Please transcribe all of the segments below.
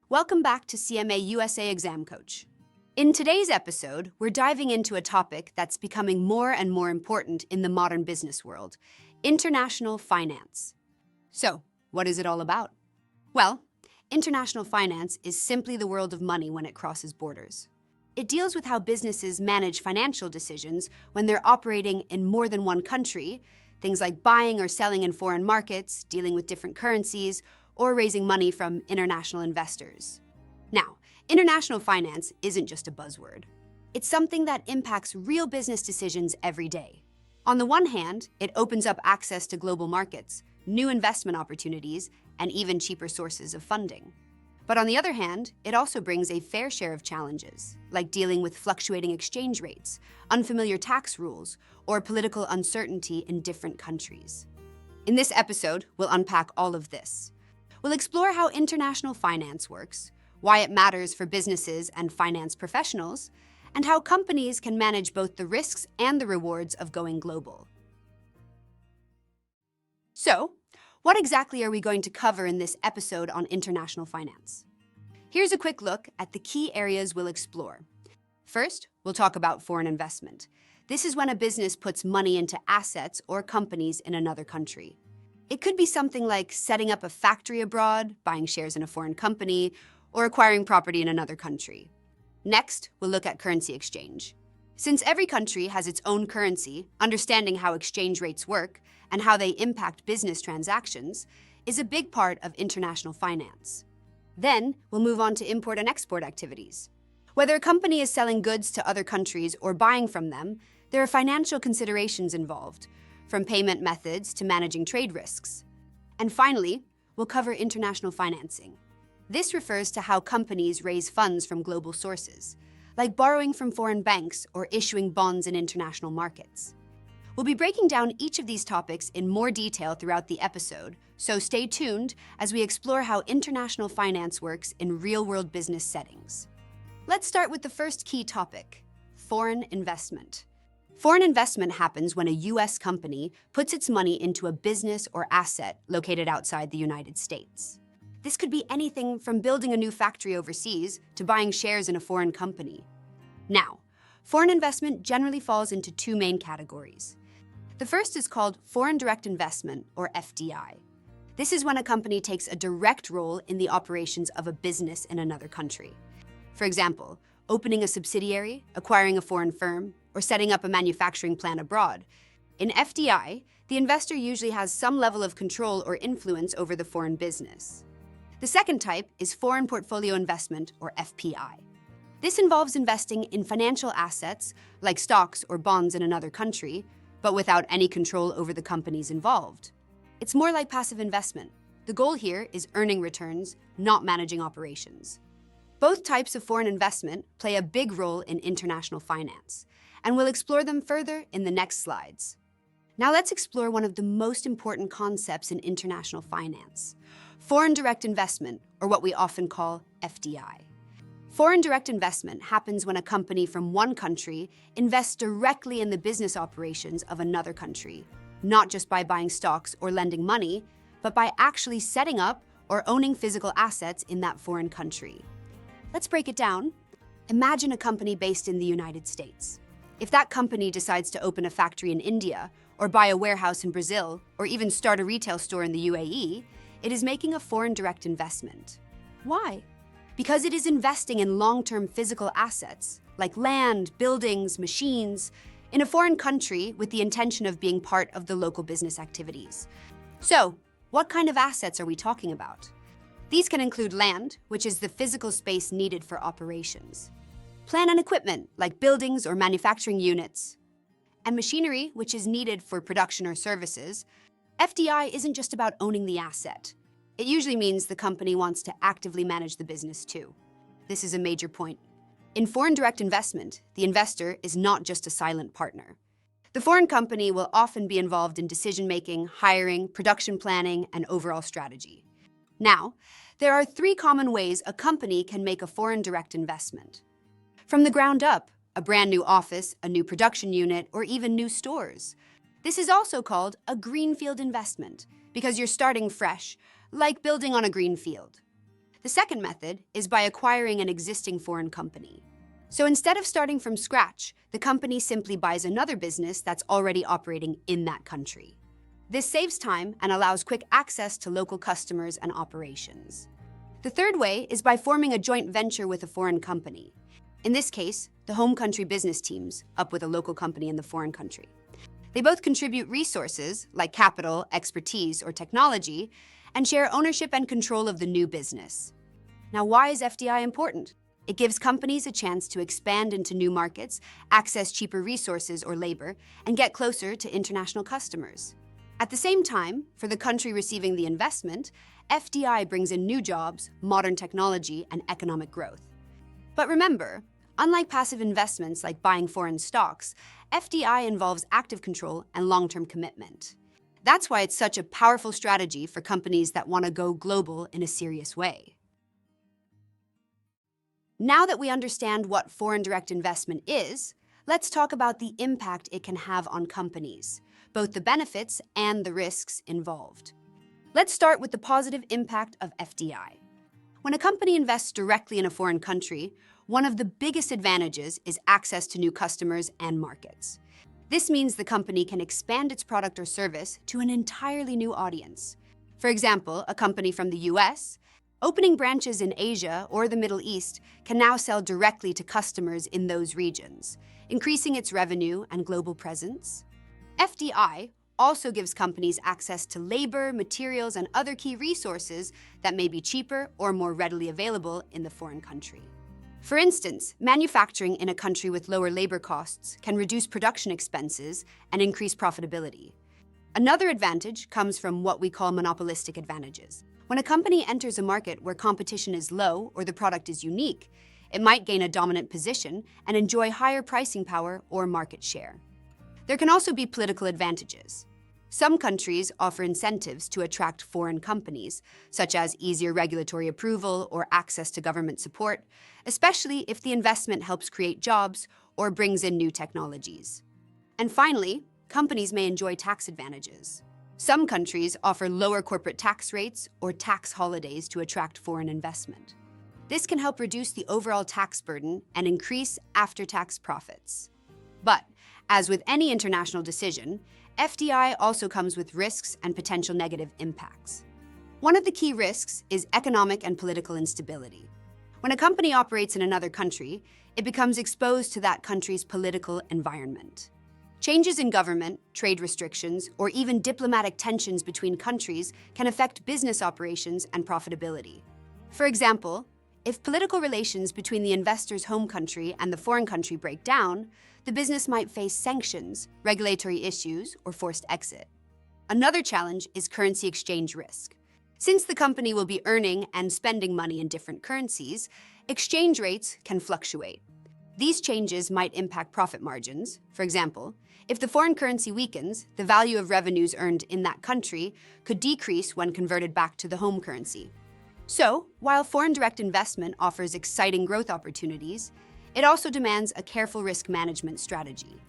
Welcome back to CMA USA Exam Coach. In today's episode, we're diving into a topic that's becoming more and more important in the modern business world: international finance. So, what is it all about? Well, international finance is simply the world of money when it crosses borders. It deals with how businesses manage financial decisions when they're operating in more than one country, things like buying or selling in foreign markets, dealing with different currencies, or raising money from international investors. Now, international finance isn't just a buzzword. It's something that impacts real business decisions every day. On the one hand, it opens up access to global markets, new investment opportunities, and even cheaper sources of funding. But on the other hand, it also brings a fair share of challenges, like dealing with fluctuating exchange rates, unfamiliar tax rules, or political uncertainty in different countries. In this episode, we'll unpack all of this. We'll explore how international finance works, why it matters for businesses and finance professionals, and how companies can manage both the risks and the rewards of going global. So, what exactly are we going to cover in this episode on international finance? Here's a quick look at the key areas we'll explore. First, we'll talk about foreign investment. This is when a business puts money into assets or companies in another country. It could be something like setting up a factory abroad, buying shares in a foreign company, or acquiring property in another country. Next, we'll look at currency exchange. Since every country has its own currency, understanding how exchange rates work and how they impact business transactions is a big part of international finance. Then, we'll move on to import and export activities. Whether a company is selling goods to other countries or buying from them, there are financial considerations involved, from payment methods to managing trade risks. And finally, we'll cover international financing. This refers to how companies raise funds from global sources, like borrowing from foreign banks or issuing bonds in international markets. We'll be breaking down each of these topics in more detail throughout the episode, so stay tuned as we explore how international finance works in real-world business settings. Let's start with the first key topic: foreign investment. Foreign investment happens when a U.S. company puts its money into a business or asset located outside the United States. This could be anything from building a new factory overseas to buying shares in a foreign company. Now, foreign investment generally falls into two main categories. The first is called foreign direct investment, or FDI. This is when a company takes a direct role in the operations of a business in another country. For example, opening a subsidiary, acquiring a foreign firm, or setting up a manufacturing plant abroad. In FDI, the investor usually has some level of control or influence over the foreign business. The second type is foreign portfolio investment, or FPI. This involves investing in financial assets, like stocks or bonds in another country, but without any control over the companies involved. It's more like passive investment. The goal here is earning returns, not managing operations. Both types of foreign investment play a big role in international finance, and we'll explore them further in the next slides. Now let's explore one of the most important concepts in international finance: foreign direct investment, or what we often call FDI. Foreign direct investment happens when a company from one country invests directly in the business operations of another country, not just by buying stocks or lending money, but by actually setting up or owning physical assets in that foreign country. Let's break it down. Imagine a company based in the United States. If that company decides to open a factory in India, or buy a warehouse in Brazil, or even start a retail store in the UAE, it is making a foreign direct investment. Why? Because it is investing in long-term physical assets, like land, buildings, machines, in a foreign country with the intention of being part of the local business activities. So, what kind of assets are we talking about? These can include land, which is the physical space needed for operations, plant and equipment, like buildings or manufacturing units, and machinery, which is needed for production or services. FDI isn't just about owning the asset. It usually means the company wants to actively manage the business too. This is a major point. In foreign direct investment, the investor is not just a silent partner. The foreign company will often be involved in decision-making, hiring, production planning, and overall strategy. Now, there are three common ways a company can make a foreign direct investment. From the ground up, a brand new office, a new production unit, or even new stores. This is also called a greenfield investment because you're starting fresh, like building on a green field. The The second method is by acquiring an existing foreign company. So instead of starting from scratch, the company simply buys another business that's already operating in that country. This saves time and allows quick access to local customers and operations. The third way is by forming a joint venture with a foreign company. In this case, the home country business teams up with a local company in the foreign country. They both contribute resources like capital, expertise, or technology, and share ownership and control of the new business. Now, why is FDI important? It gives companies a chance to expand into new markets, access cheaper resources or labor, and get closer to international customers. At the same time, for the country receiving the investment, FDI brings in new jobs, modern technology, and economic growth. But remember, unlike passive investments like buying foreign stocks, FDI involves active control and long-term commitment. That's why it's such a powerful strategy for companies that want to go global in a serious way. Now that we understand what foreign direct investment is, let's talk about the impact it can have on companies, both the benefits and the risks involved. Let's start with the positive impact of FDI. When a company invests directly in a foreign country, one of the biggest advantages is access to new customers and markets. This means the company can expand its product or service to an entirely new audience. For example, a company from the US, opening branches in Asia or the Middle East, can now sell directly to customers in those regions, increasing its revenue and global presence. FDI also gives companies access to labor, materials, and other key resources that may be cheaper or more readily available in the foreign country. For instance, manufacturing in a country with lower labor costs can reduce production expenses and increase profitability. Another advantage comes from what we call monopolistic advantages. When a company enters a market where competition is low or the product is unique, it might gain a dominant position and enjoy higher pricing power or market share. There can also be political advantages. Some countries offer incentives to attract foreign companies, such as easier regulatory approval or access to government support, especially if the investment helps create jobs or brings in new technologies. And finally, companies may enjoy tax advantages. Some countries offer lower corporate tax rates or tax holidays to attract foreign investment. This can help reduce the overall tax burden and increase after-tax profits. But, as with any international decision, FDI also comes with risks and potential negative impacts. One of the key risks is economic and political instability. When a company operates in another country, it becomes exposed to that country's political environment. Changes in government, trade restrictions, or even diplomatic tensions between countries can affect business operations and profitability. For example, if political relations between the investor's home country and the foreign country break down, the business might face sanctions, regulatory issues, or forced exit. Another challenge is currency exchange risk. Since the company will be earning and spending money in different currencies, exchange rates can fluctuate. These changes might impact profit margins. For example, if the foreign currency weakens, the value of revenues earned in that country could decrease when converted back to the home currency. So, while foreign direct investment offers exciting growth opportunities, it also demands a careful risk management strategy.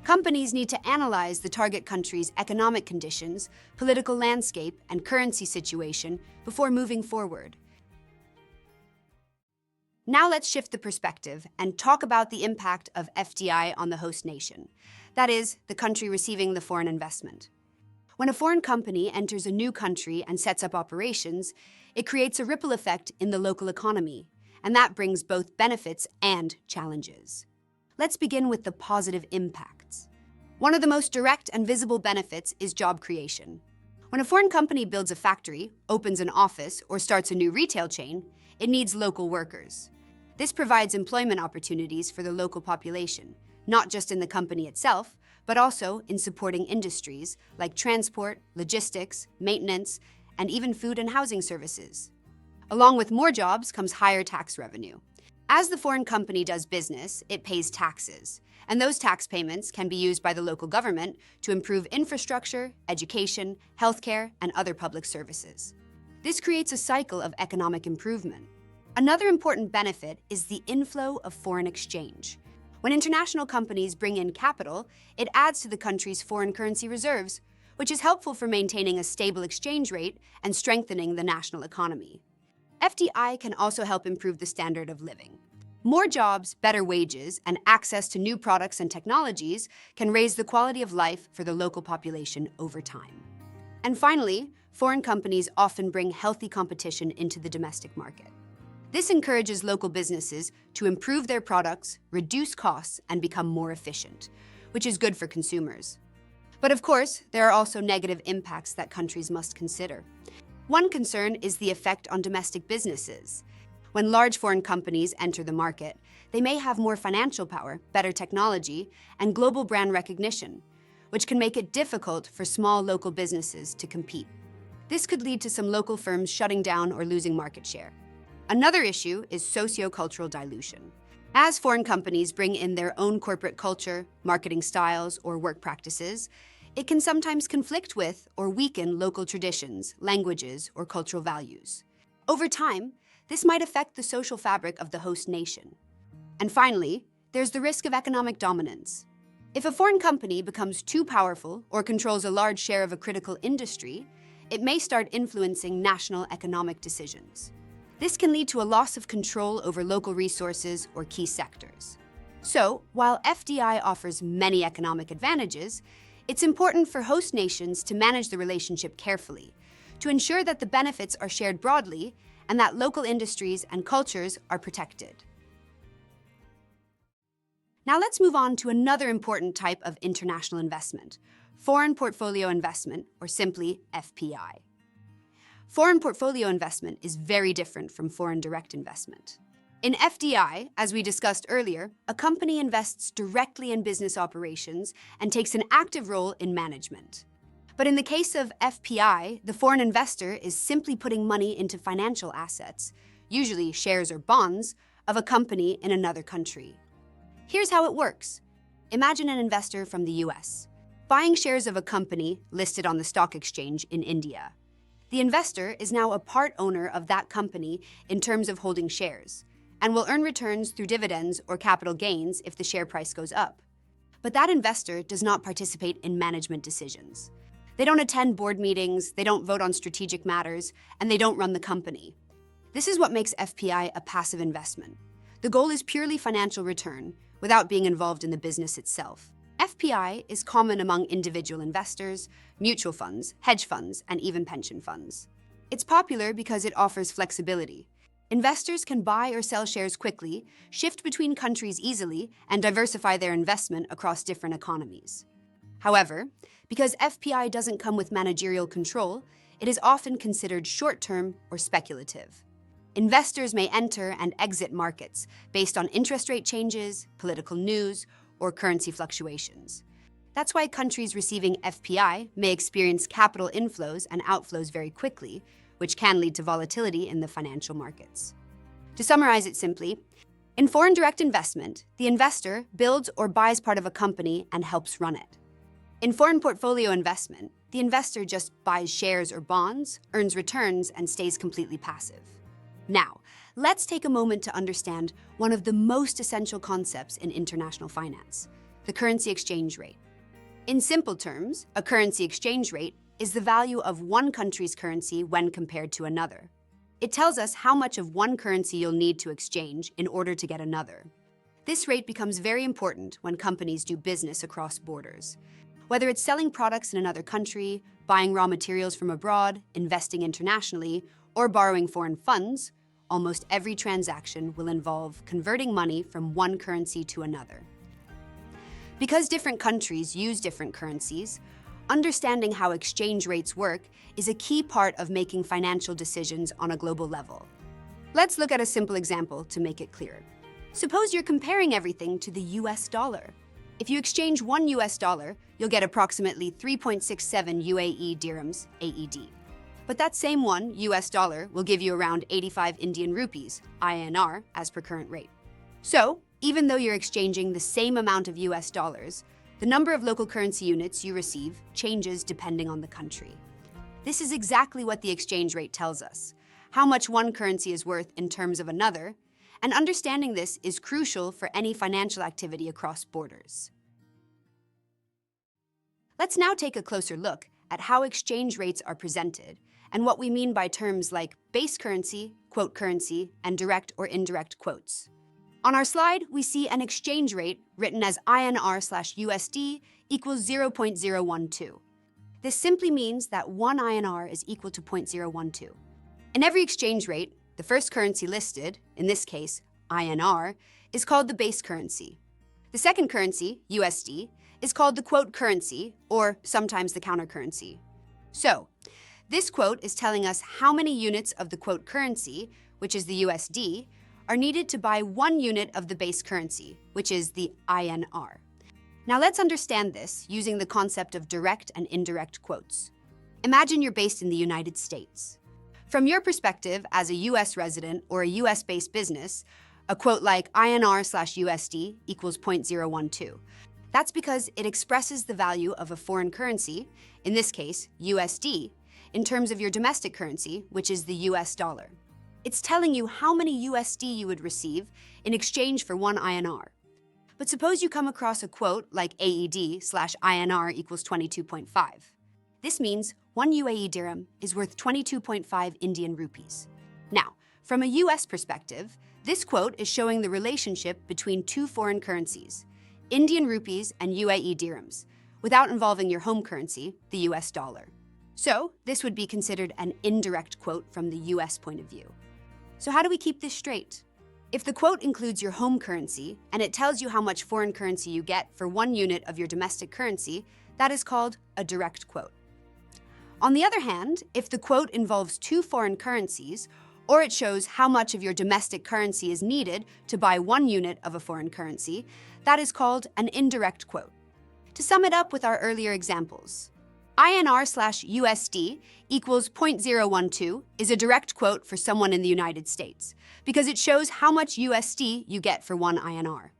Companies need to analyze the target country's economic conditions, political landscape, and currency situation before moving forward. Now let's shift the perspective and talk about the impact of FDI on the host nation, that is, the country receiving the foreign investment. When a foreign company enters a new country and sets up operations, it creates a ripple effect in the local economy, and that brings both benefits and challenges. Let's begin with the positive impacts. One of the most direct and visible benefits is job creation. When a foreign company builds a factory, opens an office, or starts a new retail chain, it needs local workers. This provides employment opportunities for the local population, not just in the company itself, but also in supporting industries like transport, logistics, maintenance, and even food and housing services. Along with more jobs comes higher tax revenue. As the foreign company does business, it pays taxes, and those tax payments can be used by the local government to improve infrastructure, education, healthcare, and other public services. This creates a cycle of economic improvement. Another important benefit is the inflow of foreign exchange. When international companies bring in capital, it adds to the country's foreign currency reserves, which is helpful for maintaining a stable exchange rate and strengthening the national economy. FDI can also help improve the standard of living. More jobs, better wages, and access to new products and technologies can raise the quality of life for the local population over time. And finally, foreign companies often bring healthy competition into the domestic market. This encourages local businesses to improve their products, reduce costs, and become more efficient, which is good for consumers. But of course, there are also negative impacts that countries must consider. One concern is the effect on domestic businesses. When large foreign companies enter the market, they may have more financial power, better technology, and global brand recognition, which can make it difficult for small local businesses to compete. This could lead to some local firms shutting down or losing market share. Another issue is socio-cultural dilution. As foreign companies bring in their own corporate culture, marketing styles, or work practices, it can sometimes conflict with or weaken local traditions, languages, or cultural values. Over time, this might affect the social fabric of the host nation. And finally, there's the risk of economic dominance. If a foreign company becomes too powerful or controls a large share of a critical industry, it may start influencing national economic decisions. This can lead to a loss of control over local resources or key sectors. So, while FDI offers many economic advantages, it's important for host nations to manage the relationship carefully, to ensure that the benefits are shared broadly and that local industries and cultures are protected. Now let's move on to another important type of international investment, foreign portfolio investment, or simply FPI. Foreign portfolio investment is very different from foreign direct investment. In FDI, as we discussed earlier, a company invests directly in business operations and takes an active role in management. But in the case of FPI, the foreign investor is simply putting money into financial assets, usually shares or bonds, of a company in another country. Here's how it works. Imagine an investor from the US, buying shares of a company listed on the stock exchange in India. The investor is now a part owner of that company in terms of holding shares, and will earn returns through dividends or capital gains if the share price goes up. But that investor does not participate in management decisions. They don't attend board meetings, they don't vote on strategic matters, and they don't run the company. This is what makes FPI a passive investment. The goal is purely financial return, without being involved in the business itself. FPI is common among individual investors, mutual funds, hedge funds, and even pension funds. It's popular because it offers flexibility. Investors can buy or sell shares quickly, shift between countries easily, and diversify their investment across different economies. However, because FPI doesn't come with managerial control, it is often considered short-term or speculative. Investors may enter and exit markets based on interest rate changes, political news, or currency fluctuations. That's why countries receiving FPI may experience capital inflows and outflows very quickly, which can lead to volatility in the financial markets. To summarize it simply, in foreign direct investment, the investor builds or buys part of a company and helps run it. In foreign portfolio investment, the investor just buys shares or bonds, earns returns, and stays completely passive. Now, let's take a moment to understand one of the most essential concepts in international finance, the currency exchange rate. In simple terms, a currency exchange rate is the value of one country's currency when compared to another. It tells us how much of one currency you'll need to exchange in order to get another. This rate becomes very important when companies do business across borders. Whether it's selling products in another country, buying raw materials from abroad, investing internationally, or borrowing foreign funds, almost every transaction will involve converting money from one currency to another. Because different countries use different currencies, understanding how exchange rates work is a key part of making financial decisions on a global level. Let's look at a simple example to make it clear. Suppose you're comparing everything to the US dollar. If you exchange one US dollar, you'll get approximately 3.67 UAE dirhams, AED. But that same one US dollar will give you around 85 Indian rupees, INR, as per current rate. So, even though you're exchanging the same amount of US dollars, the number of local currency units you receive changes depending on the country. This is exactly what the exchange rate tells us, how much one currency is worth in terms of another, and understanding this is crucial for any financial activity across borders. Let's now take a closer look at how exchange rates are presented and what we mean by terms like base currency, quote currency, and direct or indirect quotes. On our slide, we see an exchange rate written as INR/USD equals 0.012. This simply means that 1 INR is equal to 0.012. In every exchange rate, the first currency listed, in this case, INR, is called the base currency. The second currency, USD, is called the quote currency, or sometimes the counter currency. So, this quote is telling us how many units of the quote currency, which is the USD, are needed to buy 1 unit of the base currency, which is the INR. Now let's understand this using the concept of direct and indirect quotes. Imagine you're based in the United States. From your perspective as a US resident or a US-based business, a quote like INR/USD equals 0.012. That's because it expresses the value of a foreign currency, in this case, USD, in terms of your domestic currency, which is the US dollar. It's telling you how many USD you would receive in exchange for 1 INR. But suppose you come across a quote like AED/INR equals 22.5. This means 1 UAE dirham is worth 22.5 Indian rupees. Now, from a US perspective, this quote is showing the relationship between 2 foreign currencies, Indian rupees and UAE dirhams, without involving your home currency, the US dollar. So, this would be considered an indirect quote from the US point of view. So how do we keep this straight? If the quote includes your home currency and it tells you how much foreign currency you get for 1 unit of your domestic currency, that is called a direct quote. On the other hand, if the quote involves 2 foreign currencies, or it shows how much of your domestic currency is needed to buy 1 unit of a foreign currency, that is called an indirect quote. To sum it up with our earlier examples, INR/USD equals 0.012 is a direct quote for someone in the United States because it shows how much USD you get for 1 INR.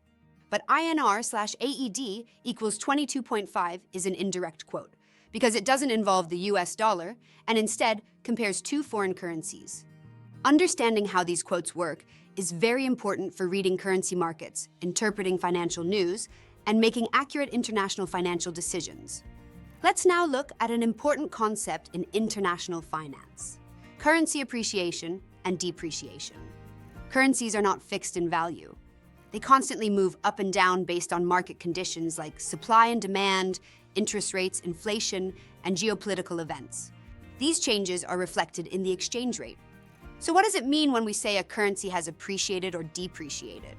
But INR/AED equals 22.5 is an indirect quote because it doesn't involve the US dollar and instead compares 2 foreign currencies. Understanding how these quotes work is very important for reading currency markets, interpreting financial news, and making accurate international financial decisions. Let's now look at an important concept in international finance: currency appreciation and depreciation. Currencies are not fixed in value. They constantly move up and down based on market conditions like supply and demand, interest rates, inflation, and geopolitical events. These changes are reflected in the exchange rate. So what does it mean when we say a currency has appreciated or depreciated?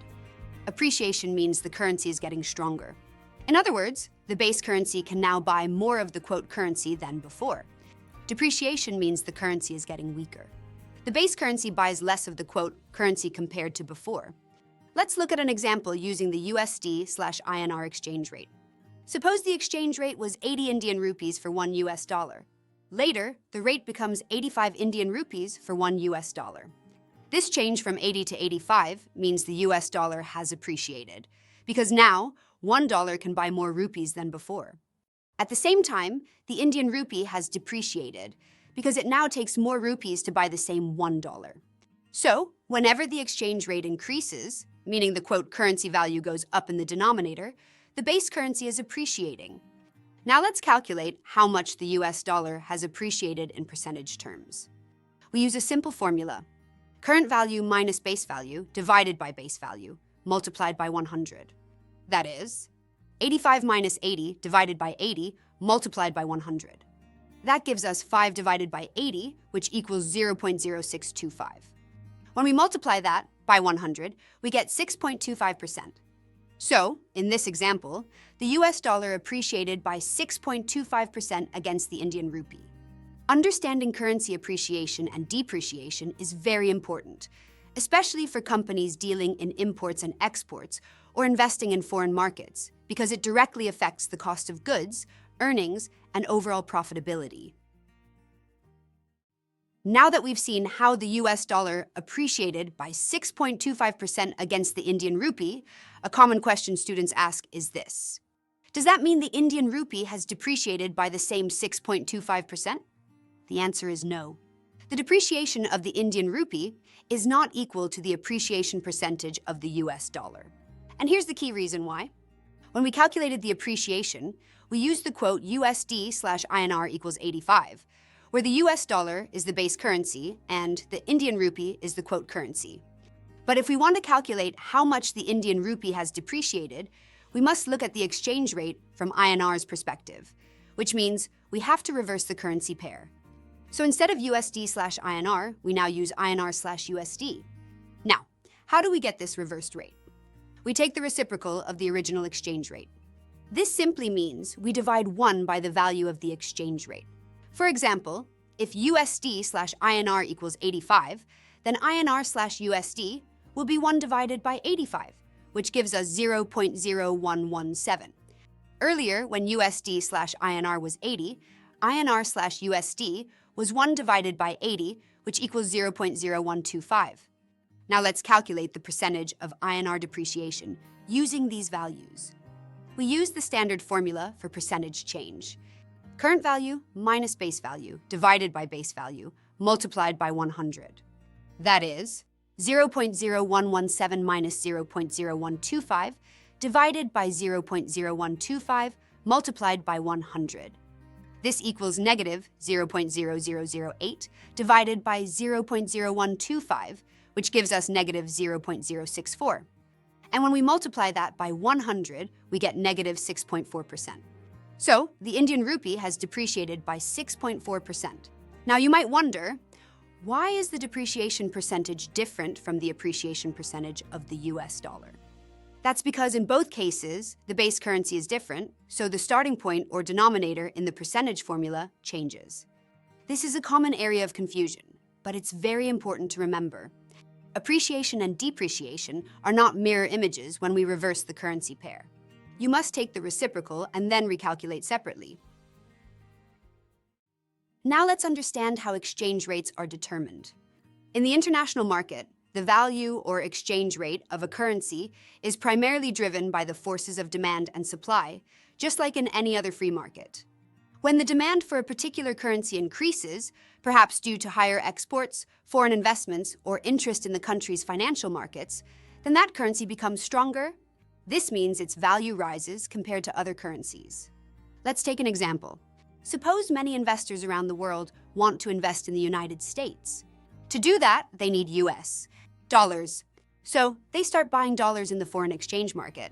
Appreciation means the currency is getting stronger. In other words, the base currency can now buy more of the quote currency than before. Depreciation means the currency is getting weaker. The base currency buys less of the quote currency compared to before. Let's look at an example using the USD/INR exchange rate. Suppose the exchange rate was 80 Indian rupees for 1 US dollar. Later, the rate becomes 85 Indian rupees for 1 US dollar. This change from 80 to 85 means the US dollar has appreciated, because now $1 can buy more rupees than before. At the same time, the Indian rupee has depreciated because it now takes more rupees to buy the same $1. So, whenever the exchange rate increases, meaning the quote currency value goes up in the denominator, the base currency is appreciating. Now let's calculate how much the US dollar has appreciated in percentage terms. We use a simple formula: current value minus base value divided by base value multiplied by 100. That is, 85 minus 80 divided by 80 multiplied by 100. That gives us 5 divided by 80, which equals 0.0625. When we multiply that by 100, we get 6.25%. So, in this example, the US dollar appreciated by 6.25% against the Indian rupee. Understanding currency appreciation and depreciation is very important, especially for companies dealing in imports and exports or investing in foreign markets, because it directly affects the cost of goods, earnings, and overall profitability. Now that we've seen how the US dollar appreciated by 6.25% against the Indian rupee, a common question students ask is this: does that mean the Indian rupee has depreciated by the same 6.25%? The answer is no. The depreciation of the Indian rupee is not equal to the appreciation percentage of the US dollar. And here's the key reason why. When we calculated the appreciation, we use the quote USD/INR equals 85, where the US dollar is the base currency and the Indian rupee is the quote currency. But if we want to calculate how much the Indian rupee has depreciated, we must look at the exchange rate from INR's perspective, which means we have to reverse the currency pair. So instead of USD/INR, we now use INR/USD. Now, how do we get this reversed rate? We take the reciprocal of the original exchange rate. This simply means we divide 1 by the value of the exchange rate. For example, if USD/INR equals 85, then INR/USD will be 1 divided by 85, which gives us 0.0117. Earlier, when USD/INR was 80, INR/USD was 1 divided by 80, which equals 0.0125. Now let's calculate the percentage of INR depreciation using these values. We use the standard formula for percentage change. Current value minus base value divided by base value multiplied by 100. That is 0.0117 minus 0.0125 divided by 0.0125 multiplied by 100. This equals negative 0.0008 divided by 0.0125, which gives us negative 0.064. And when we multiply that by 100, we get negative 6.4%. So the Indian rupee has depreciated by 6.4%. Now you might wonder, why is the depreciation percentage different from the appreciation percentage of the US dollar? That's because in both cases, the base currency is different, so the starting point or denominator in the percentage formula changes. This is a common area of confusion, but it's very important to remember. Appreciation and depreciation are not mirror images when we reverse the currency pair. You must take the reciprocal and then recalculate separately. Now let's understand how exchange rates are determined. In the international market, the value or exchange rate of a currency is primarily driven by the forces of demand and supply, just like in any other free market. When the demand for a particular currency increases, perhaps due to higher exports, foreign investments, or interest in the country's financial markets, then that currency becomes stronger. This means its value rises compared to other currencies. Let's take an example. Suppose many investors around the world want to invest in the United States. To do that, they need US dollars. So they start buying dollars in the foreign exchange market.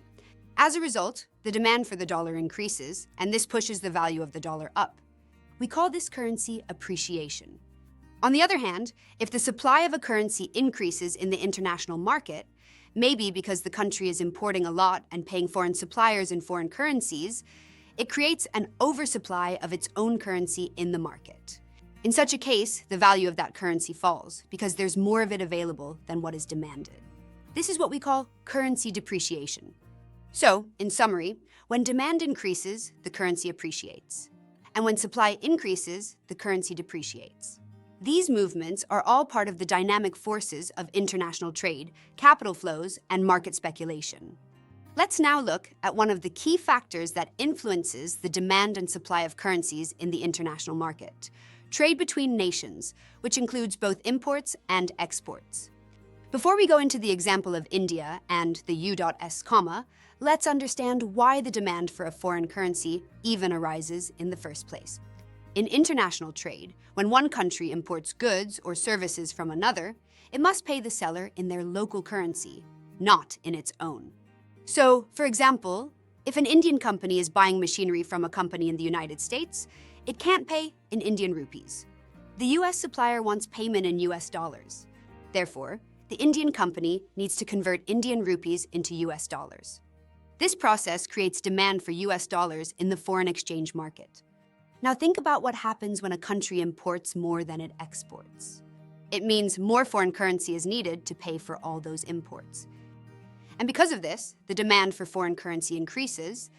As a result, the demand for the dollar increases, and this pushes the value of the dollar up. We call this currency appreciation. On the other hand, if the supply of a currency increases in the international market, maybe because the country is importing a lot and paying foreign suppliers in foreign currencies, it creates an oversupply of its own currency in the market. In such a case, the value of that currency falls because there's more of it available than what is demanded. This is what we call currency depreciation. So, in summary, when demand increases, the currency appreciates. And when supply increases, the currency depreciates. These movements are all part of the dynamic forces of international trade, capital flows, and market speculation. Let's now look at one of the key factors that influences the demand and supply of currencies in the international market: trade between nations, which includes both imports and exports. Before we go into the example of India and the U.S., let's understand why the demand for a foreign currency even arises in the first place. In international trade, when one country imports goods or services from another, it must pay the seller in their local currency, not in its own. So, for example, if an Indian company is buying machinery from a company in the United States, it can't pay in Indian rupees. The US supplier wants payment in US dollars. Therefore, the Indian company needs to convert Indian rupees into US dollars. This process creates demand for US dollars in the foreign exchange market. Now think about what happens when a country imports more than it exports. It means more foreign currency is needed to pay for all those imports. And because of this, the demand for foreign currency increases.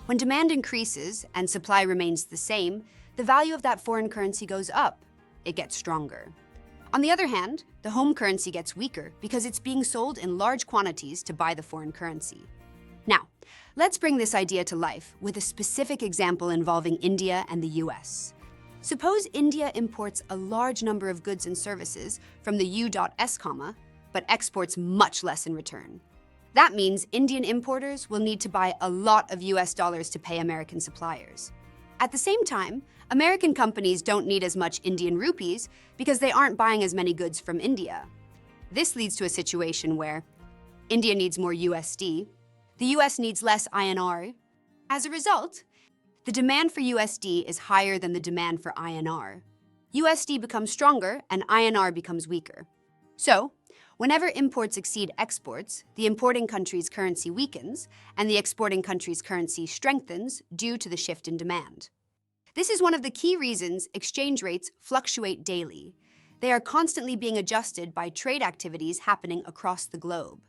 When demand increases and supply remains the same, the value of that foreign currency goes up. It gets stronger. On the other hand, the home currency gets weaker because it's being sold in large quantities to buy the foreign currency. Now, let's bring this idea to life with a specific example involving India and the US. Suppose India imports a large number of goods and services from the U.S., but exports much less in return. That means Indian importers will need to buy a lot of US dollars to pay American suppliers. At the same time, American companies don't need as much Indian rupees because they aren't buying as many goods from India. This leads to a situation where India needs more USD, the US needs less INR. As a result, the demand for USD is higher than the demand for INR. USD becomes stronger and INR becomes weaker. So, whenever imports exceed exports, the importing country's currency weakens and the exporting country's currency strengthens due to the shift in demand. This is one of the key reasons exchange rates fluctuate daily. They are constantly being adjusted by trade activities happening across the globe.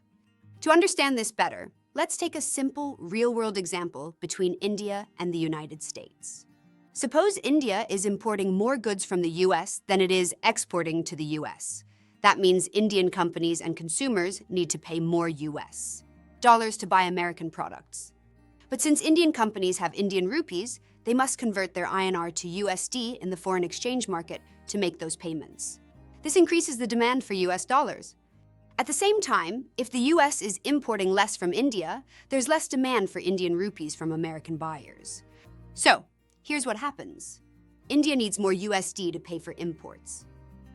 To understand this better, let's take a simple, real-world example between India and the United States. Suppose India is importing more goods from the US than it is exporting to the US. That means Indian companies and consumers need to pay more US dollars to buy American products. But since Indian companies have Indian rupees, they must convert their INR to USD in the foreign exchange market to make those payments. This increases the demand for US dollars. At the same time, if the US is importing less from India, there's less demand for Indian rupees from American buyers. So, here's what happens. India needs more USD to pay for imports.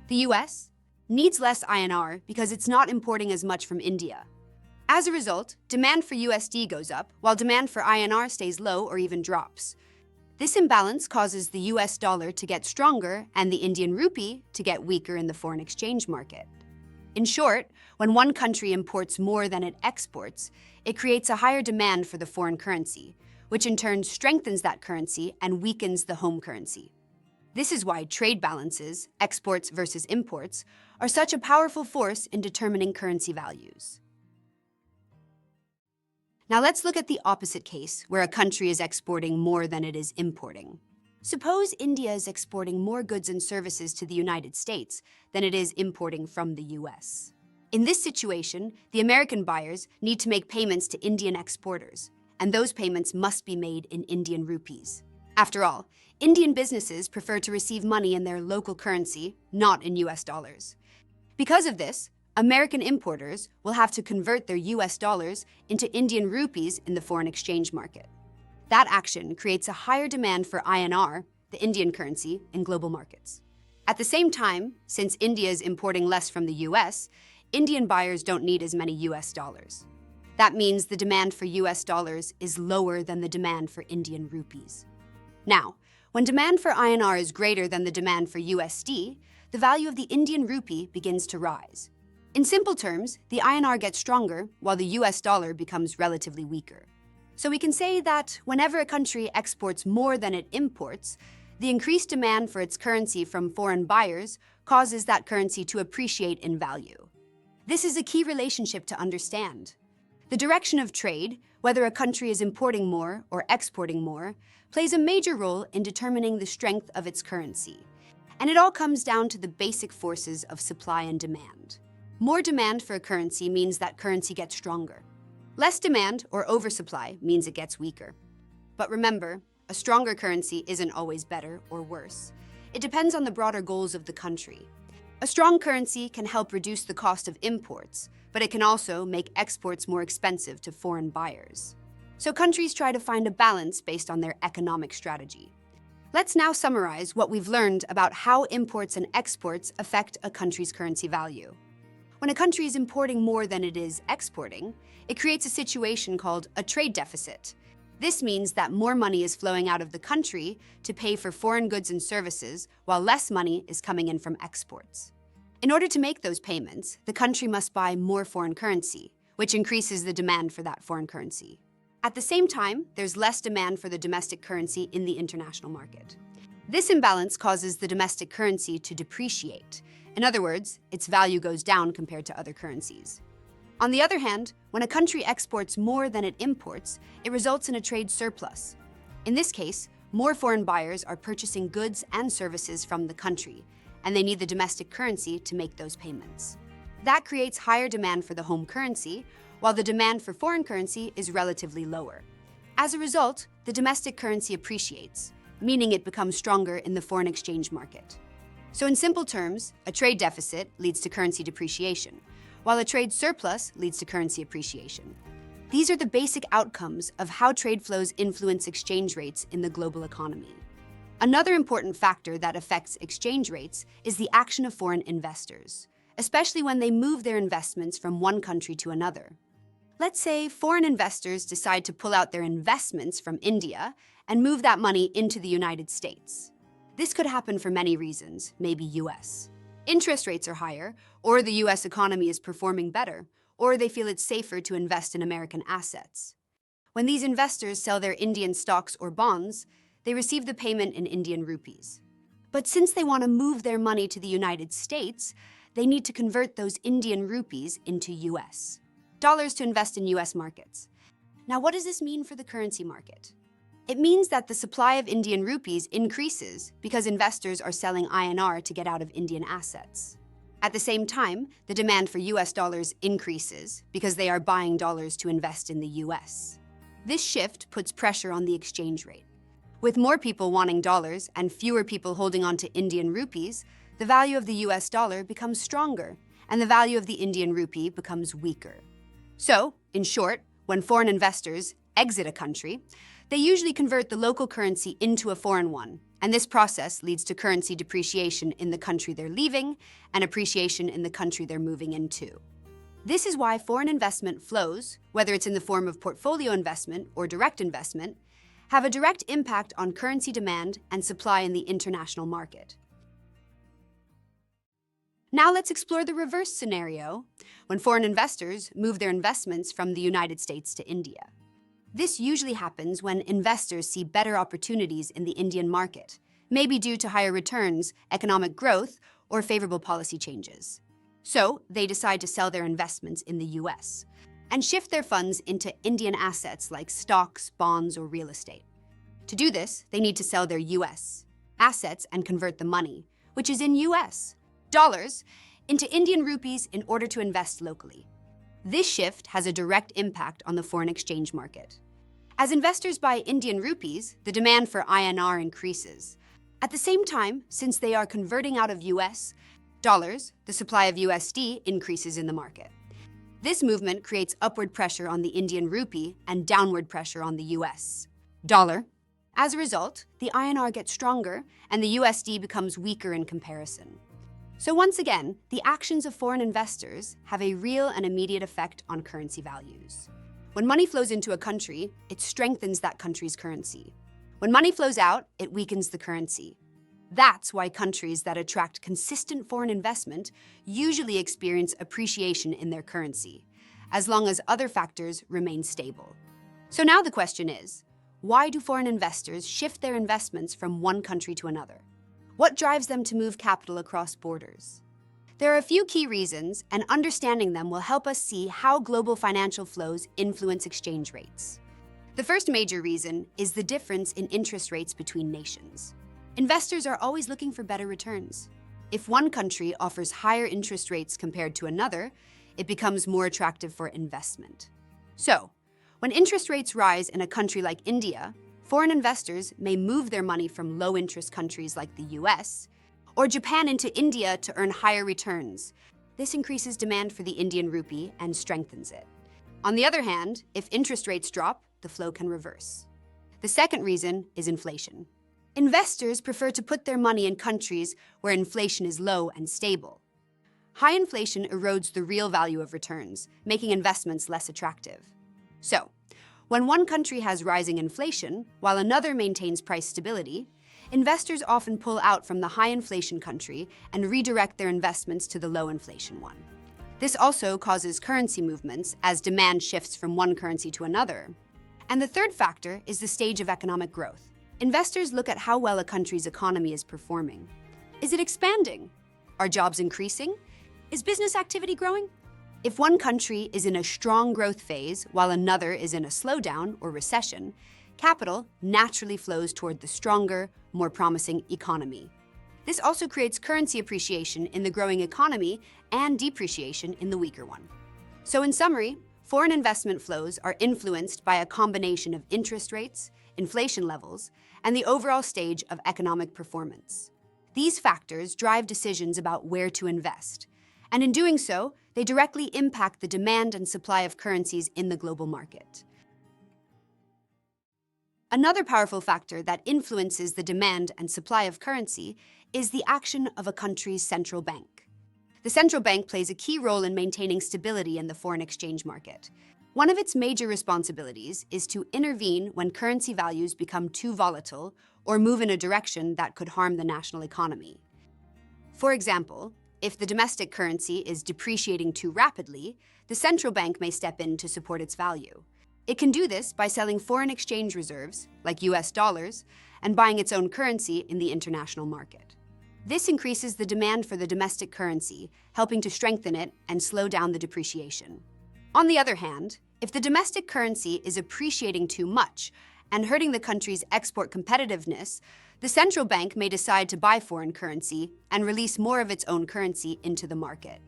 The US needs less INR because it's not importing as much from India. As a result, demand for USD goes up, while demand for INR stays low or even drops. This imbalance causes the US dollar to get stronger and the Indian rupee to get weaker in the foreign exchange market. In short, when one country imports more than it exports, it creates a higher demand for the foreign currency, which in turn strengthens that currency and weakens the home currency. This is why trade balances, exports versus imports, are such a powerful force in determining currency values. Now let's look at the opposite case, where a country is exporting more than it is importing. Suppose India is exporting more goods and services to the United States than it is importing from the US. In this situation, the American buyers need to make payments to Indian exporters, and those payments must be made in Indian rupees. After all, Indian businesses prefer to receive money in their local currency, not in US dollars. Because of this, American importers will have to convert their US dollars into Indian rupees in the foreign exchange market. That action creates a higher demand for INR, the Indian currency, in global markets. At the same time, since India is importing less from the US, Indian buyers don't need as many US dollars. That means the demand for US dollars is lower than the demand for Indian rupees. Now, when demand for INR is greater than the demand for USD, the value of the Indian rupee begins to rise. In simple terms, the INR gets stronger while the US dollar becomes relatively weaker. So we can say that whenever a country exports more than it imports, the increased demand for its currency from foreign buyers causes that currency to appreciate in value. This is a key relationship to understand. The direction of trade, whether a country is importing more or exporting more, plays a major role in determining the strength of its currency. And it all comes down to the basic forces of supply and demand. More demand for a currency means that currency gets stronger. Less demand or oversupply means it gets weaker. But remember, a stronger currency isn't always better or worse. It depends on the broader goals of the country. A strong currency can help reduce the cost of imports, but it can also make exports more expensive to foreign buyers. So countries try to find a balance based on their economic strategy. Let's now summarize what we've learned about how imports and exports affect a country's currency value. When a country is importing more than it is exporting, it creates a situation called a trade deficit. This means that more money is flowing out of the country to pay for foreign goods and services, while less money is coming in from exports. In order to make those payments, the country must buy more foreign currency, which increases the demand for that foreign currency. At the same time, there's less demand for the domestic currency in the international market. This imbalance causes the domestic currency to depreciate. In other words, its value goes down compared to other currencies. On the other hand, when a country exports more than it imports, it results in a trade surplus. In this case, more foreign buyers are purchasing goods and services from the country, and they need the domestic currency to make those payments. That creates higher demand for the home currency, while the demand for foreign currency is relatively lower. As a result, the domestic currency appreciates, meaning it becomes stronger in the foreign exchange market. So in simple terms, a trade deficit leads to currency depreciation, while a trade surplus leads to currency appreciation. These are the basic outcomes of how trade flows influence exchange rates in the global economy. Another important factor that affects exchange rates is the action of foreign investors, especially when they move their investments from one country to another. Let's say foreign investors decide to pull out their investments from India and move that money into the United States. This could happen for many reasons, maybe US. Interest rates are higher, or the US economy is performing better, or they feel it's safer to invest in American assets. When these investors sell their Indian stocks or bonds, they receive the payment in Indian rupees. But since they want to move their money to the United States, they need to convert those Indian rupees into US dollars to invest in US markets. Now, what does this mean for the currency market? It means that the supply of Indian rupees increases because investors are selling INR to get out of Indian assets. At the same time, the demand for US dollars increases because they are buying dollars to invest in the US. This shift puts pressure on the exchange rate. With more people wanting dollars and fewer people holding on to Indian rupees, the value of the US dollar becomes stronger and the value of the Indian rupee becomes weaker. So, in short, when foreign investors exit a country, they usually convert the local currency into a foreign one, and this process leads to currency depreciation in the country they're leaving and appreciation in the country they're moving into. This is why foreign investment flows, whether it's in the form of portfolio investment or direct investment, have a direct impact on currency demand and supply in the international market. Now let's explore the reverse scenario, when foreign investors move their investments from the United States to India. This usually happens when investors see better opportunities in the Indian market, maybe due to higher returns, economic growth, or favorable policy changes. So they decide to sell their investments in the US and shift their funds into Indian assets like stocks, bonds, or real estate. To do this, they need to sell their US assets and convert the money, which is in US dollars, into Indian rupees in order to invest locally. This shift has a direct impact on the foreign exchange market. As investors buy Indian rupees, the demand for INR increases. At the same time, since they are converting out of US dollars, the supply of USD increases in the market. This movement creates upward pressure on the Indian rupee and downward pressure on the US dollar. As a result, the INR gets stronger and the USD becomes weaker in comparison. So once again, the actions of foreign investors have a real and immediate effect on currency values. When money flows into a country, it strengthens that country's currency. When money flows out, it weakens the currency. That's why countries that attract consistent foreign investment usually experience appreciation in their currency, as long as other factors remain stable. So now the question is, why do foreign investors shift their investments from one country to another? What drives them to move capital across borders? There are a few key reasons, and understanding them will help us see how global financial flows influence exchange rates. The first major reason is the difference in interest rates between nations. Investors are always looking for better returns. If one country offers higher interest rates compared to another, it becomes more attractive for investment. So, when interest rates rise in a country like India, foreign investors may move their money from low-interest countries like the US or Japan into India to earn higher returns. This increases demand for the Indian rupee and strengthens it. On the other hand, if interest rates drop, the flow can reverse. The second reason is inflation. Investors prefer to put their money in countries where inflation is low and stable. High inflation erodes the real value of returns, making investments less attractive. So, when one country has rising inflation, while another maintains price stability, investors often pull out from the high inflation country and redirect their investments to the low inflation one. This also causes currency movements as demand shifts from one currency to another. And the third factor is the stage of economic growth. Investors look at how well a country's economy is performing. Is it expanding? Are jobs increasing? Is business activity growing? If one country is in a strong growth phase while another is in a slowdown or recession, capital naturally flows toward the stronger, more promising economy. This also creates currency appreciation in the growing economy and depreciation in the weaker one. So in summary, foreign investment flows are influenced by a combination of interest rates, inflation levels, and the overall stage of economic performance. These factors drive decisions about where to invest, And in doing so, they directly impact the demand and supply of currencies in the global market. Another powerful factor that influences the demand and supply of currency is the action of a country's central bank. The central bank plays a key role in maintaining stability in the foreign exchange market. One of its major responsibilities is to intervene when currency values become too volatile or move in a direction that could harm the national economy. For example, if the domestic currency is depreciating too rapidly, the central bank may step in to support its value. It can do this by selling foreign exchange reserves, like US dollars, and buying its own currency in the international market. This increases the demand for the domestic currency, helping to strengthen it and slow down the depreciation. On the other hand, if the domestic currency is appreciating too much and hurting the country's export competitiveness, the central bank may decide to buy foreign currency and release more of its own currency into the market.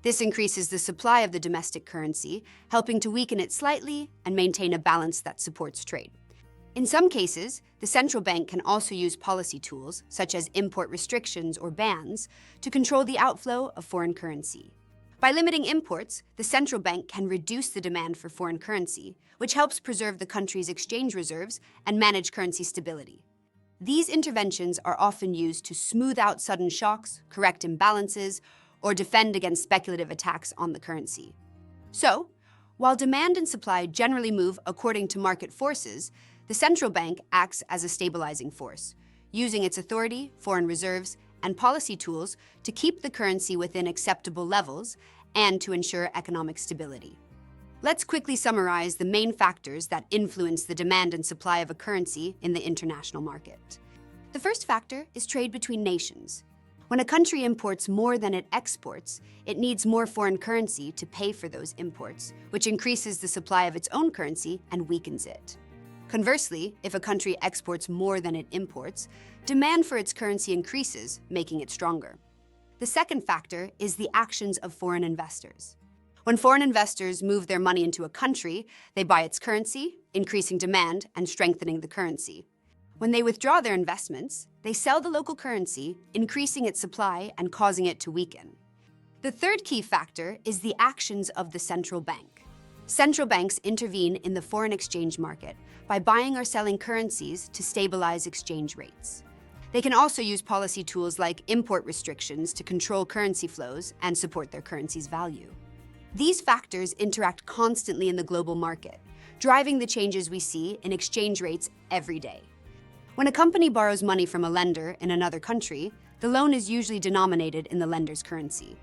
This increases the supply of the domestic currency, helping to weaken it slightly and maintain a balance that supports trade. In some cases, the central bank can also use policy tools, such as import restrictions or bans, to control the outflow of foreign currency. By limiting imports, the central bank can reduce the demand for foreign currency, which helps preserve the country's exchange reserves and manage currency stability. These interventions are often used to smooth out sudden shocks, correct imbalances, or defend against speculative attacks on the currency. So, while demand and supply generally move according to market forces, the central bank acts as a stabilizing force, using its authority, foreign reserves, and policy tools to keep the currency within acceptable levels and to ensure economic stability. Let's quickly summarize the main factors that influence the demand and supply of a currency in the international market. The first factor is trade between nations. When a country imports more than it exports, it needs more foreign currency to pay for those imports, which increases the supply of its own currency and weakens it. Conversely, if a country exports more than it imports, demand for its currency increases, making it stronger. The second factor is the actions of foreign investors. When foreign investors move their money into a country, they buy its currency, increasing demand and strengthening the currency. When they withdraw their investments, they sell the local currency, increasing its supply and causing it to weaken. The third key factor is the actions of the central bank. Central banks intervene in the foreign exchange market by buying or selling currencies to stabilize exchange rates. They can also use policy tools like import restrictions to control currency flows and support their currency's value. These factors interact constantly in the global market, driving the changes we see in exchange rates every day. When a company borrows money from a lender in another country, the loan is usually denominated in the lender's currency.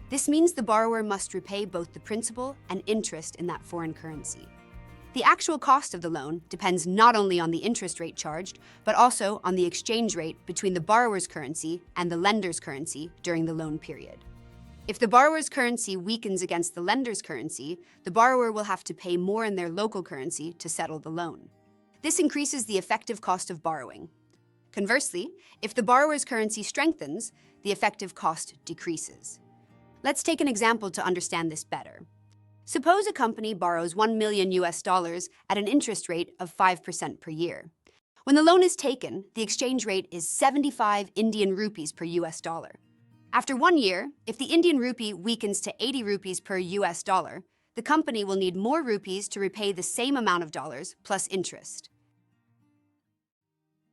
This means the borrower must repay both the principal and interest in that foreign currency. The actual cost of the loan depends not only on the interest rate charged, but also on the exchange rate between the borrower's currency and the lender's currency during the loan period. If the borrower's currency weakens against the lender's currency, the borrower will have to pay more in their local currency to settle the loan. This increases the effective cost of borrowing. Conversely, if the borrower's currency strengthens, the effective cost decreases. Let's take an example to understand this better. Suppose a company borrows $1 million at an interest rate of 5% per year. When the loan is taken, the exchange rate is 75 Indian rupees per US dollar. After 1 year, if the Indian rupee weakens to 80 rupees per US dollar, the company will need more rupees to repay the same amount of dollars plus interest.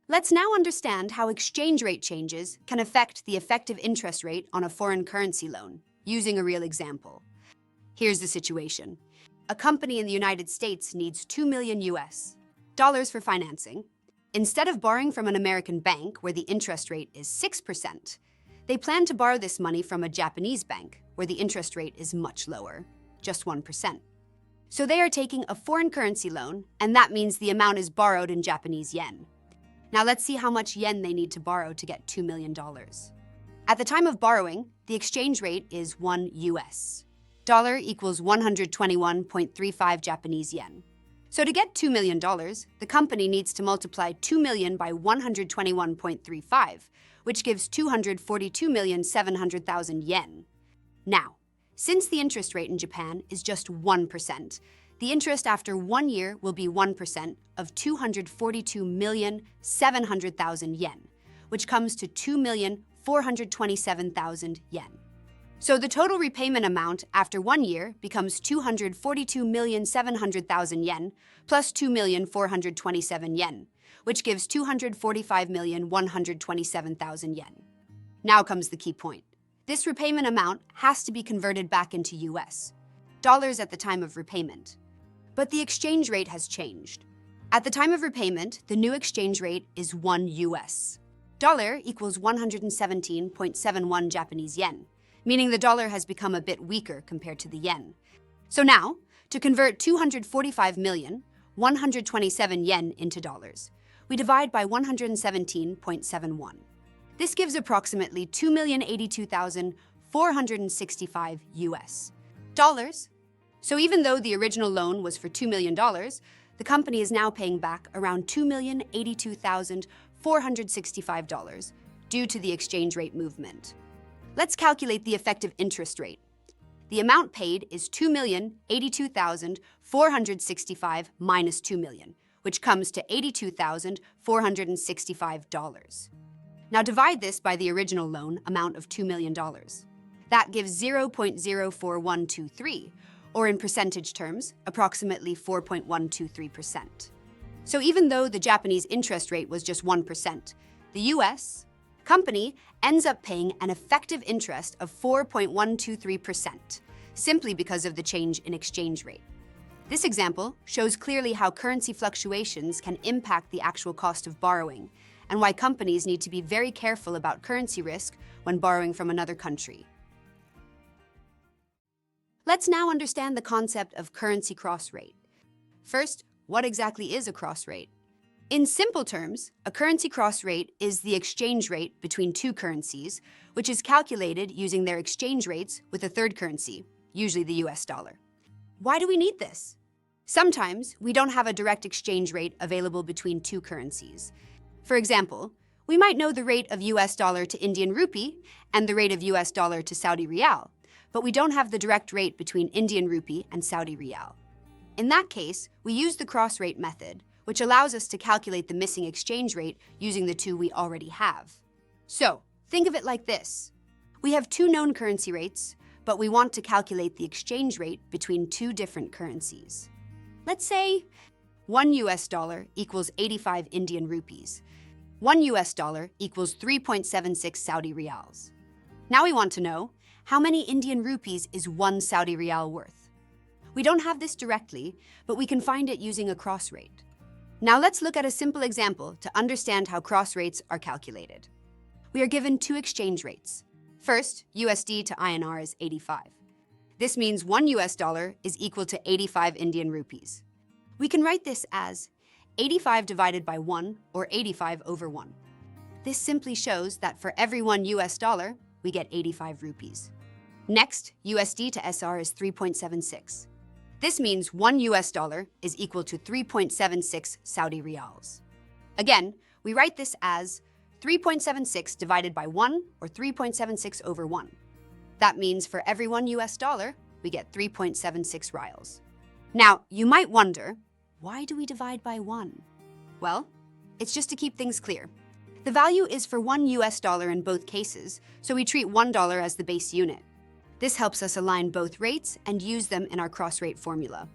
Let's now understand how exchange rate changes can affect the effective interest rate on a foreign currency loan, using a real example. Here's the situation. A company in the United States needs $2 million for financing. Instead of borrowing from an American bank where the interest rate is 6%, they plan to borrow this money from a Japanese bank where the interest rate is much lower, just 1%. So they are taking a foreign currency loan, and that means the amount is borrowed in Japanese yen. Now let's see how much yen they need to borrow to get $2 million. At the time of borrowing, the exchange rate is 1 US. Dollar equals 121.35 Japanese yen. So to get $2 million, the company needs to multiply 2 million by 121.35, which gives 242,700,000 yen. Now, since the interest rate in Japan is just 1%, the interest after 1 year will be 1% of 242,700,000 yen, which comes to 2,427,000 yen. So the total repayment amount after 1 year becomes 242,700,000 yen plus 2,427 yen, which gives 245,127,000 yen. Now comes the key point. This repayment amount has to be converted back into US dollars at the time of repayment. But the exchange rate has changed. At the time of repayment, the new exchange rate is 1 US dollar equals 117.71 Japanese yen, meaning the dollar has become a bit weaker compared to the yen. So now, to convert 245,127 yen into dollars, we divide by 117.71. This gives approximately 2,082,465 US dollars. So even though the original loan was for $2 million, the company is now paying back around $2,082,465 due to the exchange rate movement. Let's calculate the effective interest rate. The amount paid is $2,082,465 minus $2 million, which comes to $82,465. Now divide this by the original loan amount of $2 million. That gives 0.04123, or in percentage terms, approximately 4.123%. So even though the Japanese interest rate was just 1%, the US company ends up paying an effective interest of 4.123%, simply because of the change in exchange rate. This example shows clearly how currency fluctuations can impact the actual cost of borrowing, and why companies need to be very careful about currency risk when borrowing from another country. Let's now understand the concept of currency cross rate. First, what exactly is a cross rate? In simple terms, a currency cross rate is the exchange rate between two currencies, which is calculated using their exchange rates with a third currency, usually the US dollar. Why do we need this? Sometimes we don't have a direct exchange rate available between two currencies. For example, we might know the rate of US dollar to Indian rupee and the rate of US dollar to Saudi riyal, but we don't have the direct rate between Indian rupee and Saudi riyal. In that case, we use the cross rate method, which allows us to calculate the missing exchange rate using the two we already have. So, think of it like this. We have two known currency rates, but we want to calculate the exchange rate between two different currencies. Let's say 1 US dollar equals 85 Indian rupees. 1 US dollar equals 3.76 Saudi riyals. Now we want to know, how many Indian rupees is 1 Saudi riyal worth? We don't have this directly, but we can find it using a cross rate. Now let's look at a simple example to understand how cross rates are calculated. We are given two exchange rates. First, USD to INR is 85. This means 1 US dollar is equal to 85 Indian rupees. We can write this as 85 divided by 1, or 85 over 1. This simply shows that for every 1 US dollar, we get 85 rupees. Next, USD to SR is 3.76. This means 1 US dollar is equal to 3.76 Saudi riyals. Again, we write this as 3.76 divided by 1, or 3.76 over 1. That means for every 1 US dollar, we get 3.76 riyals. Now, you might wonder, why do we divide by 1? Well, it's just to keep things clear. The value is for 1 US dollar in both cases, so we treat $1 as the base unit. This helps us align both rates and use them in our cross rate formula.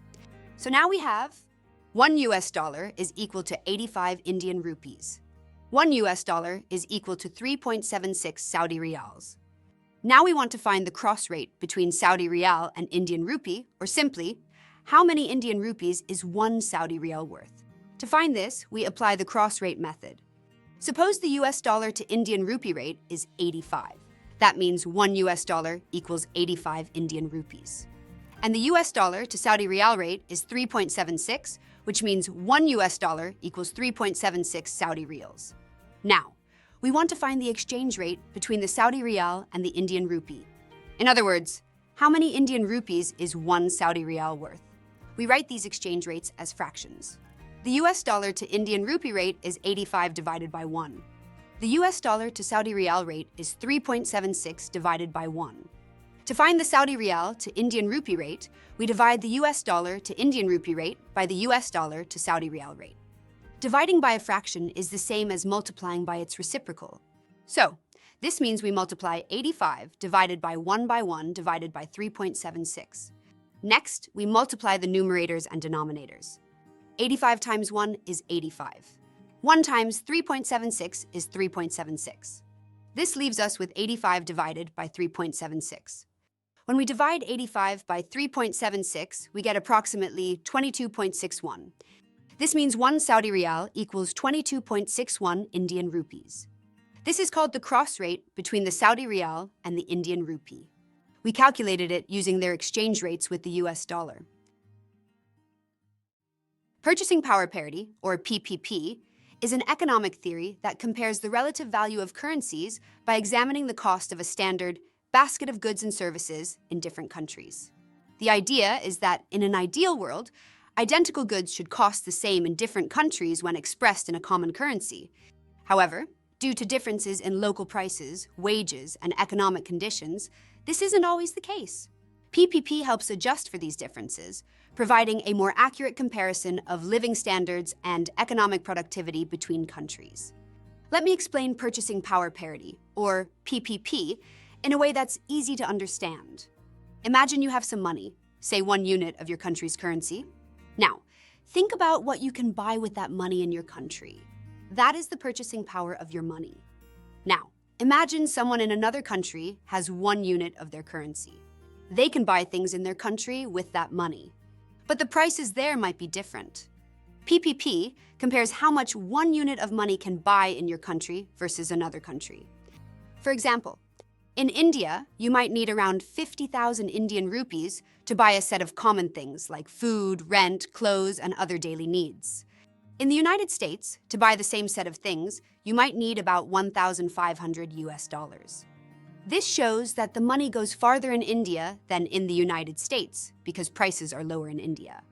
So now we have 1 US dollar is equal to 85 Indian rupees. 1 US dollar is equal to 3.76 Saudi riyals. Now we want to find the cross rate between Saudi riyal and Indian rupee, or simply, how many Indian rupees is 1 Saudi riyal worth? To find this, we apply the cross rate method. Suppose the US dollar to Indian rupee rate is 85. That means 1 US dollar equals 85 Indian rupees. And the US dollar to Saudi riyal rate is 3.76, which means 1 US dollar equals 3.76 Saudi riyals. Now, we want to find the exchange rate between the Saudi riyal and the Indian rupee. In other words, how many Indian rupees is 1 Saudi riyal worth? We write these exchange rates as fractions. The US dollar to Indian rupee rate is 85 divided by 1. The US dollar to Saudi riyal rate is 3.76 divided by 1. To find the Saudi riyal to Indian rupee rate, we divide the US dollar to Indian rupee rate by the US dollar to Saudi riyal rate. Dividing by a fraction is the same as multiplying by its reciprocal. So, This means we multiply 85 divided by 1 by 1 divided by 3.76. Next, we multiply the numerators and denominators. 85 times 1 is 85. 1 times 3.76 is 3.76. This leaves us with 85 divided by 3.76. When we divide 85 by 3.76, we get approximately 22.61. This means 1 Saudi Riyal equals 22.61 Indian rupees. This is called the cross rate between the Saudi Riyal and the Indian rupee. We calculated it using their exchange rates with the US dollar. Purchasing power parity, or PPP, is an economic theory that compares the relative value of currencies by examining the cost of a standard basket of goods and services in different countries. The idea is that in an ideal world, identical goods should cost the same in different countries when expressed in a common currency. However, due to differences in local prices, wages, and economic conditions, this isn't always the case. PPP helps adjust for these differences, providing a more accurate comparison of living standards and economic productivity between countries. Let me explain purchasing power parity, or PPP, in a way that's easy to understand. Imagine you have some money, say 1 unit of your country's currency. Now, think about what you can buy with that money in your country. That is the purchasing power of your money. Now, imagine someone in another country has 1 unit of their currency. They can buy things in their country with that money. But the prices there might be different. PPP compares how much 1 unit of money can buy in your country versus another country. For example, in India, you might need around 50,000 Indian rupees to buy a set of common things like food, rent, clothes, and other daily needs. In the United States, to buy the same set of things, you might need about 1,500 US dollars. This shows that the money goes farther in India than in the United States because prices are lower in India.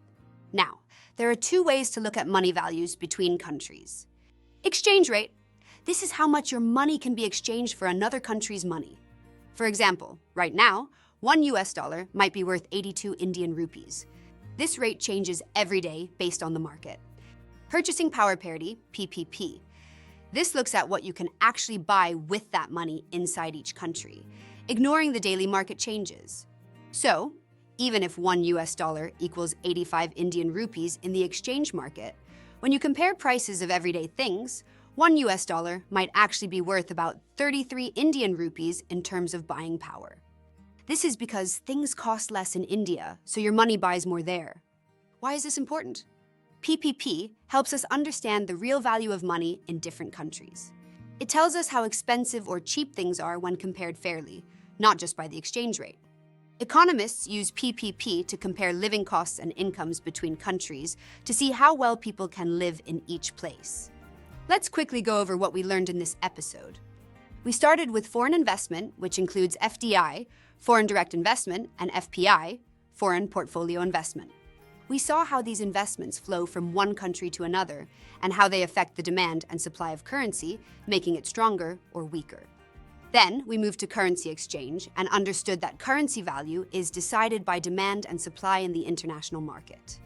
Now, there are 2 ways to look at money values between countries. Exchange rate. This is how much your money can be exchanged for another country's money. For example, right now, 1 US dollar might be worth 82 Indian rupees. This rate changes every day based on the market. Purchasing power parity, PPP. This looks at what you can actually buy with that money inside each country, ignoring the daily market changes. So, even if 1 US dollar equals 85 Indian rupees in the exchange market, when you compare prices of everyday things, 1 US dollar might actually be worth about 33 Indian rupees in terms of buying power. This is because things cost less in India, so your money buys more there. Why is this important? PPP helps us understand the real value of money in different countries. It tells us how expensive or cheap things are when compared fairly, not just by the exchange rate. Economists use PPP to compare living costs and incomes between countries to see how well people can live in each place. Let's quickly go over what we learned in this episode. We started with foreign investment, which includes FDI, foreign direct investment, and FPI, foreign portfolio investment. We saw how these investments flow from one country to another and how they affect the demand and supply of currency, making it stronger or weaker. Then we moved to currency exchange and understood that currency value is decided by demand and supply in the international market.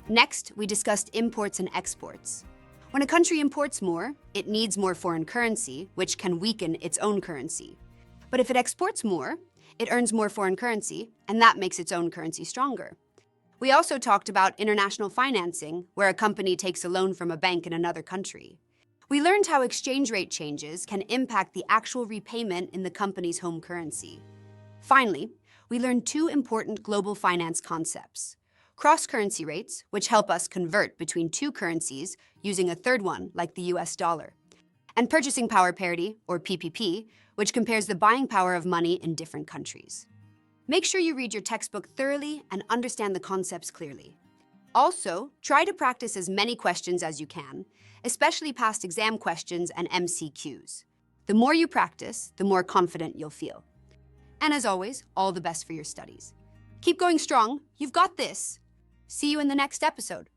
Next, we discussed imports and exports. When a country imports more, it needs more foreign currency, which can weaken its own currency. But if it exports more, it earns more foreign currency, and that makes its own currency stronger. We also talked about international financing, where a company takes a loan from a bank in another country. We learned how exchange rate changes can impact the actual repayment in the company's home currency. Finally, we learned 2 important global finance concepts: cross-currency rates, which help us convert between 2 currencies using a third one like the US dollar, and purchasing power parity, or PPP, which compares the buying power of money in different countries. Make sure you read your textbook thoroughly and understand the concepts clearly. Also, try to practice as many questions as you can, especially past exam questions and MCQs. The more you practice, the more confident you'll feel. And as always, all the best for your studies. Keep going strong. You've got this. See you in the next episode.